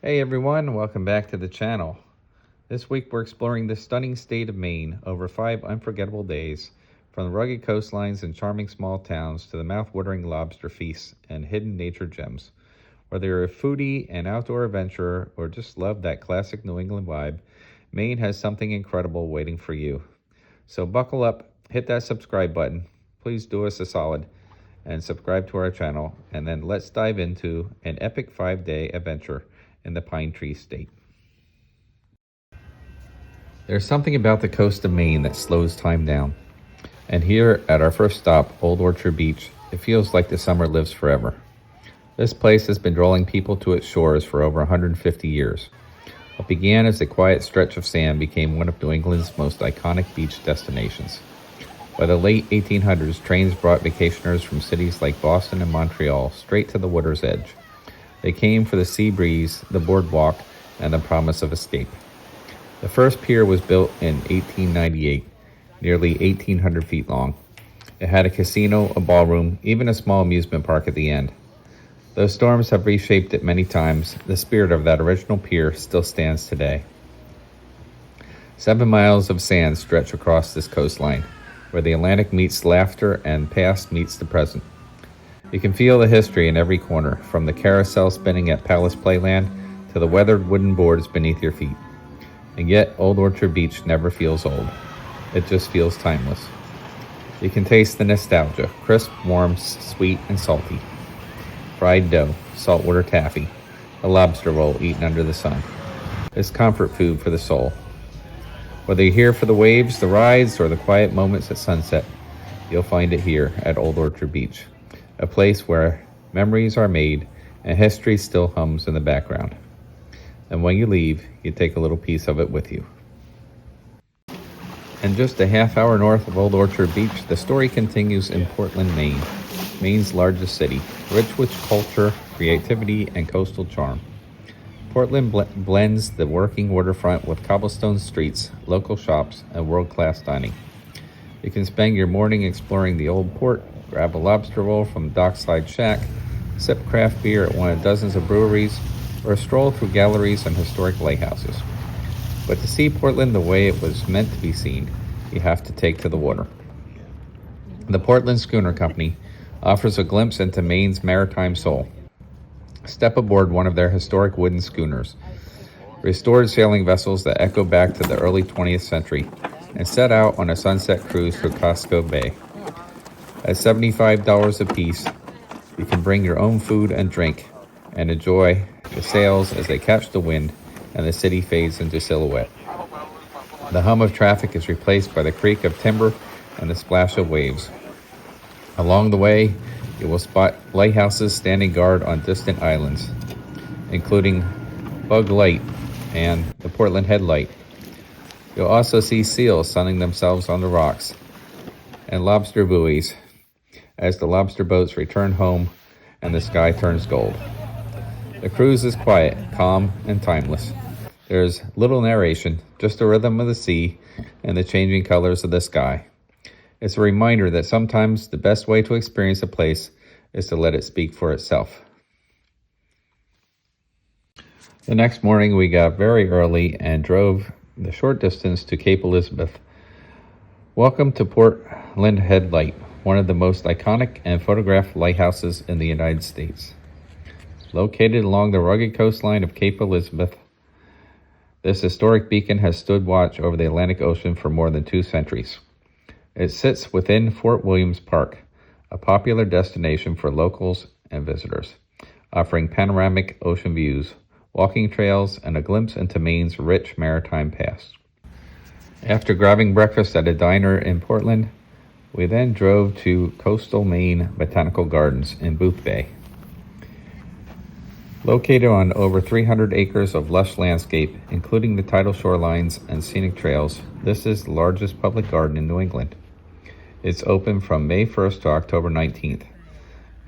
Hey everyone, welcome back to the channel. This week we're exploring the stunning state of Maine over 5 unforgettable days, from the rugged coastlines and charming small towns to the mouth-watering lobster feasts and hidden nature gems. Whether you're a foodie, an outdoor adventurer, or just love that classic New England vibe, Maine has something incredible waiting for you. So buckle up, hit that subscribe button, please do us a solid, and subscribe to our channel, and then let's dive into an epic 5-day adventure in the Pine Tree State. There's something about the coast of Maine that slows time down. And here at our first stop, Old Orchard Beach, it feels like the summer lives forever. This place has been drawing people to its shores for over 150 years. What began as a quiet stretch of sand became one of New England's most iconic beach destinations. By the late 1800s, trains brought vacationers from cities like Boston and Montreal straight to the water's edge. They came for the sea breeze, the boardwalk, and the promise of escape. The first pier was built in 1898, nearly 1,800 feet long. It had a casino, a ballroom, even a small amusement park at the end. Though storms have reshaped it many times, the spirit of that original pier still stands today. 7 miles of sand stretch across this coastline, where the Atlantic meets laughter and past meets the present. You can feel the history in every corner, from the carousel spinning at Palace Playland to the weathered wooden boards beneath your feet. And yet, Old Orchard Beach never feels old. It just feels timeless. You can taste the nostalgia, crisp, warm, sweet, and salty. Fried dough, saltwater taffy, a lobster roll eaten under the sun. It's comfort food for the soul. Whether you're here for the waves, the rides, or the quiet moments at sunset, you'll find it here at Old Orchard Beach. A place where memories are made and history still hums in the background. And when you leave, you take a little piece of it with you. And just a half hour north of Old Orchard Beach, the story continues in Portland, Maine, Maine's largest city, rich with culture, creativity, and coastal charm. Portland blends the working waterfront with cobblestone streets, local shops, and world-class dining. You can spend your morning exploring the old port, grab a lobster roll from the Dockside Shack, sip craft beer at one of dozens of breweries, or stroll through galleries and historic lighthouses. But to see Portland the way it was meant to be seen, you have to take to the water. The Portland Schooner Company offers a glimpse into Maine's maritime soul. Step aboard one of their historic wooden schooners, restored sailing vessels that echo back to the early 20th century, and set out on a sunset cruise through Casco Bay. At $75 a piece, you can bring your own food and drink and enjoy the sails as they catch the wind and the city fades into silhouette. The hum of traffic is replaced by the creak of timber and the splash of waves. Along the way, you will spot lighthouses standing guard on distant islands, including Bug Light and the Portland Head Light. You'll also see seals sunning themselves on the rocks and lobster buoys as the lobster boats return home and the sky turns gold. The cruise is quiet, calm, and timeless. There's little narration, just the rhythm of the sea and the changing colors of the sky. It's a reminder that sometimes the best way to experience a place is to let it speak for itself. The next morning we got very early and drove the short distance to Cape Elizabeth. Welcome to Portland Head Light, one of the most iconic and photographed lighthouses in the United States. Located along the rugged coastline of Cape Elizabeth, this historic beacon has stood watch over the Atlantic Ocean for more than 2 centuries. It sits within Fort Williams Park, a popular destination for locals and visitors, offering panoramic ocean views, walking trails, and a glimpse into Maine's rich maritime past. After grabbing breakfast at a diner in Portland, we then drove to Coastal Maine Botanical Gardens in Booth Bay. Located on over 300 acres of lush landscape, including the tidal shorelines and scenic trails, this is the largest public garden in New England. It's open from May 1st to October 19th,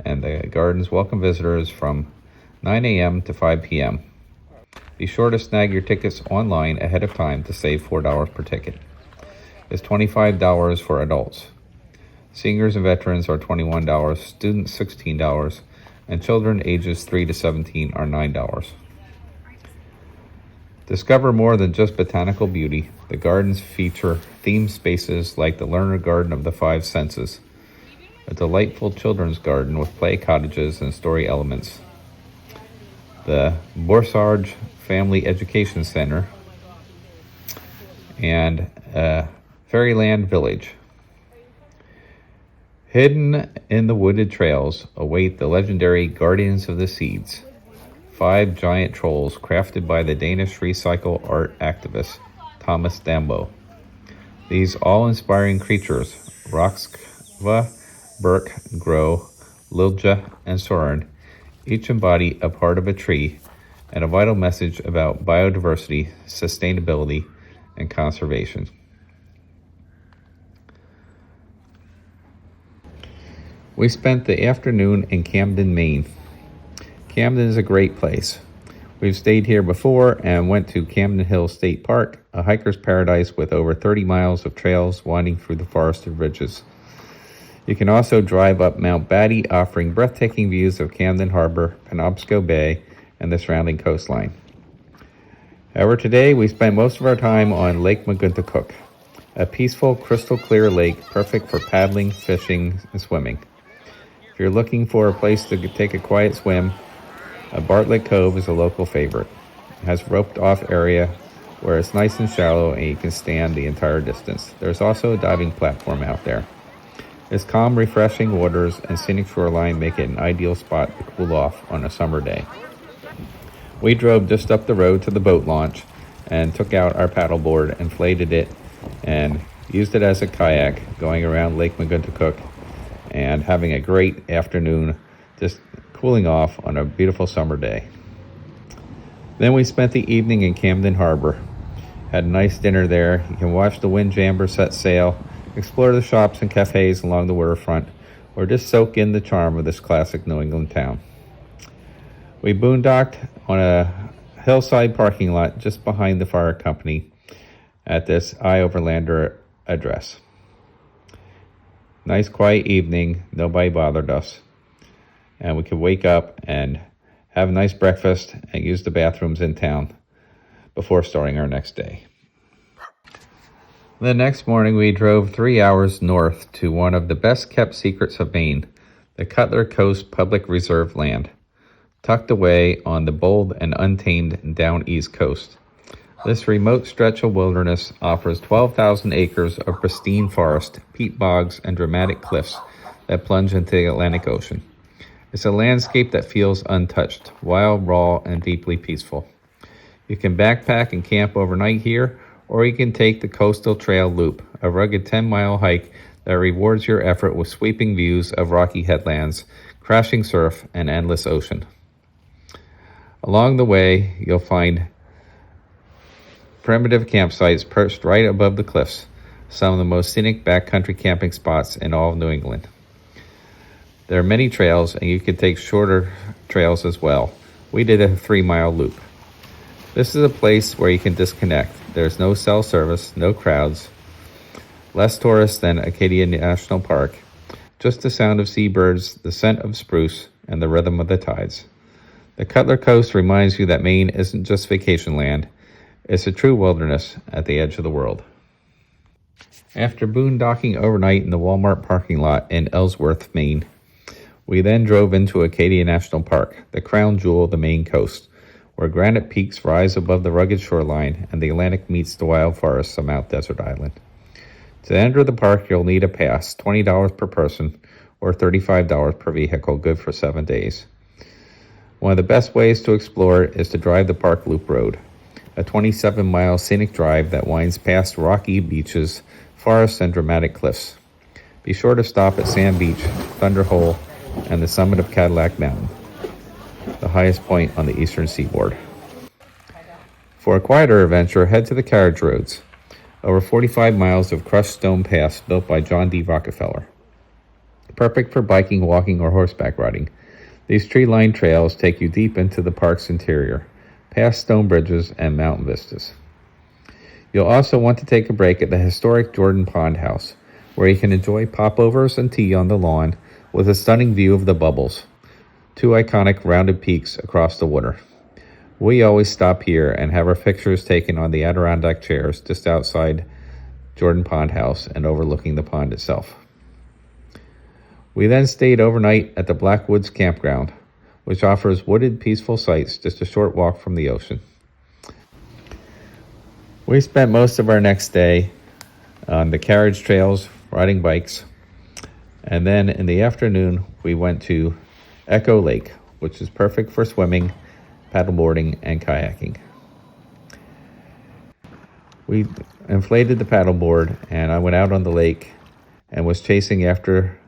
and the gardens welcome visitors from 9 a.m. to 5 p.m. Be sure to snag your tickets online ahead of time to save $4 per ticket. It's $25 for adults. Seniors and veterans are $21, students $16, and children ages 3 to 17 are $9. Discover more than just botanical beauty. The gardens feature themed spaces like the Learner Garden of the Five Senses, a delightful children's garden with play cottages and story elements, the Borsarge Family Education Center, and Fairyland Village. Hidden in the wooded trails await the legendary Guardians of the Seeds, 5 giant trolls crafted by the Danish recycle art activist Thomas Dambo. These awe-inspiring creatures, Roxkva, Burke, Grow, Lilja, and Soren, each embody a part of a tree and a vital message about biodiversity, sustainability, and conservation. We spent the afternoon in Camden, Maine. Camden is a great place. We've stayed here before and went to Camden Hill State Park, a hiker's paradise with over 30 miles of trails winding through the forested ridges. You can also drive up Mount Batty, offering breathtaking views of Camden Harbor, Casco Bay, and the surrounding coastline. However, today we spent most of our time on Lake Meguniticook, a peaceful, crystal-clear lake perfect for paddling, fishing, and swimming. If you're looking for a place to take a quiet swim, Bartlett Cove is a local favorite. It has a roped-off area where it's nice and shallow and you can stand the entire distance. There's also a diving platform out there. Its calm, refreshing waters and scenic shoreline make it an ideal spot to cool off on a summer day. We drove just up the road to the boat launch and took out our paddleboard, inflated it, and used it as a kayak going around Lake Meguniticook and having a great afternoon just cooling off on a beautiful summer day. Then we spent the evening in Camden Harbor. Had a nice dinner there. You can watch the windjammer set sail, explore the shops and cafes along the waterfront, or just soak in the charm of this classic New England town. We boondocked on a hillside parking lot just behind the fire company at this I-Overlander address. Nice quiet evening, nobody bothered us. And we could wake up and have a nice breakfast and use the bathrooms in town before starting our next day. The next morning, we drove 3 hours north to one of the best-kept secrets of Maine, the Cutler Coast Public Reserve Land, tucked away on the bold and untamed downeast coast. This remote stretch of wilderness offers 12,000 acres of pristine forest, peat bogs, and dramatic cliffs that plunge into the Atlantic Ocean. It's a landscape that feels untouched, wild, raw, and deeply peaceful. You can backpack and camp overnight here, or you can take the Coastal Trail Loop, a rugged 10-mile hike that rewards your effort with sweeping views of rocky headlands, crashing surf, and endless ocean. Along the way, you'll find primitive campsites perched right above the cliffs, some of the most scenic backcountry camping spots in all of New England. There are many trails, and you can take shorter trails as well. We did a 3-mile loop. This is a place where you can disconnect. There's no cell service, no crowds, less tourists than Acadia National Park, just the sound of seabirds, the scent of spruce, and the rhythm of the tides. The Cutler Coast reminds you that Maine isn't just vacation land. It's a true wilderness at the edge of the world. After boondocking overnight in the Walmart parking lot in Ellsworth, Maine, we then drove into Acadia National Park, the crown jewel of the Maine coast, where granite peaks rise above the rugged shoreline and the Atlantic meets the wild forests of Mount Desert Island. To enter the park, you'll need a pass, $20 per person or $35 per vehicle, good for 7 days. One of the best ways to explore is to drive the Park Loop Road, a 27-mile scenic drive that winds past rocky beaches, forests, and dramatic cliffs. Be sure to stop at Sand Beach, Thunder Hole, and the summit of Cadillac Mountain, the highest point on the eastern seaboard. For a quieter adventure, head to the carriage roads, over 45 miles of crushed stone paths built by John D. Rockefeller. Perfect for biking, walking, or horseback riding. These tree-lined trails take you deep into the park's interior, past stone bridges and mountain vistas. You'll also want to take a break at the historic Jordan Pond House, where you can enjoy popovers and tea on the lawn with a stunning view of the Bubbles, 2 iconic rounded peaks across the water. We always stop here and have our pictures taken on the Adirondack chairs just outside Jordan Pond House and overlooking the pond itself. We then stayed overnight at the Blackwoods campground, which offers wooded, peaceful sights just a short walk from the ocean. We spent most of our next day on the carriage trails, riding bikes, and then in the afternoon we went to Echo Lake, which is perfect for swimming, paddleboarding, and kayaking. We inflated the paddleboard and I went out on the lake and was chasing after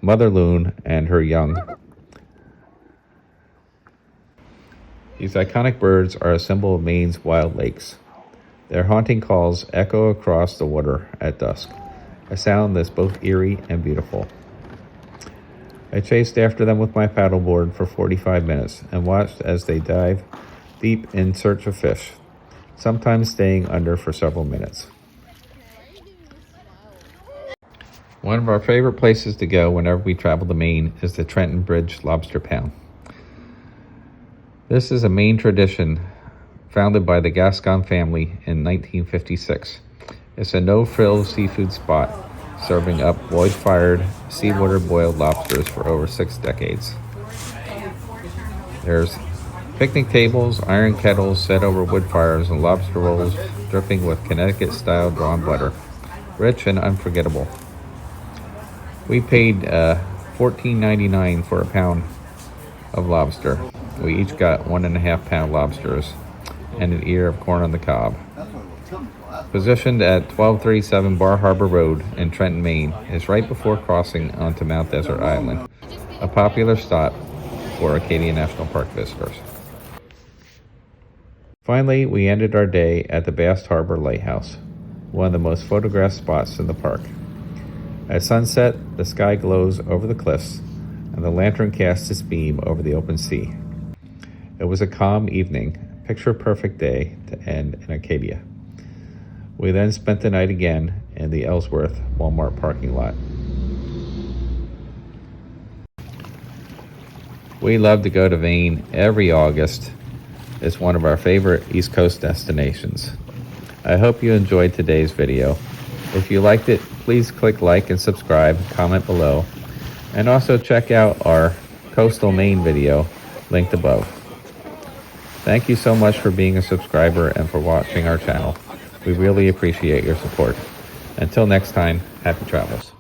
mother loon and her young. These iconic birds are a symbol of Maine's wild lakes. Their haunting calls echo across the water at dusk, a sound that's both eerie and beautiful. I chased after them with my paddleboard for 45 minutes and watched as they dive deep in search of fish, sometimes staying under for several minutes. One of our favorite places to go whenever we travel to Maine is the Trenton Bridge Lobster Pound. This is a Maine tradition founded by the Gascon family in 1956. It's a no-frills seafood spot serving up wood-fired, seawater boiled lobsters for over 6 decades. There's picnic tables, iron kettles set over wood fires, and lobster rolls dripping with Connecticut-style drawn butter, rich and unforgettable. We paid $14.99 for a pound of lobster. We each got 1.5 pound lobsters and an ear of corn on the cob. Positioned at 1237 Bar Harbor Road in Trenton, Maine, is right before crossing onto Mount Desert Island, a popular stop for Acadia National Park visitors. Finally, we ended our day at the Bass Harbor Lighthouse, one of the most photographed spots in the park. At sunset, the sky glows over the cliffs, and the lantern casts its beam over the open sea. It was a calm evening, picture-perfect day to end in Acadia. We then spent the night again in the Ellsworth Walmart parking lot. We love to go to Maine every August. It's one of our favorite East Coast destinations. I hope you enjoyed today's video. If you liked it, please click like and subscribe, comment below, and also check out our Coastal Maine video linked above. Thank you so much for being a subscriber and for watching our channel. We really appreciate your support. Until next time, happy travels.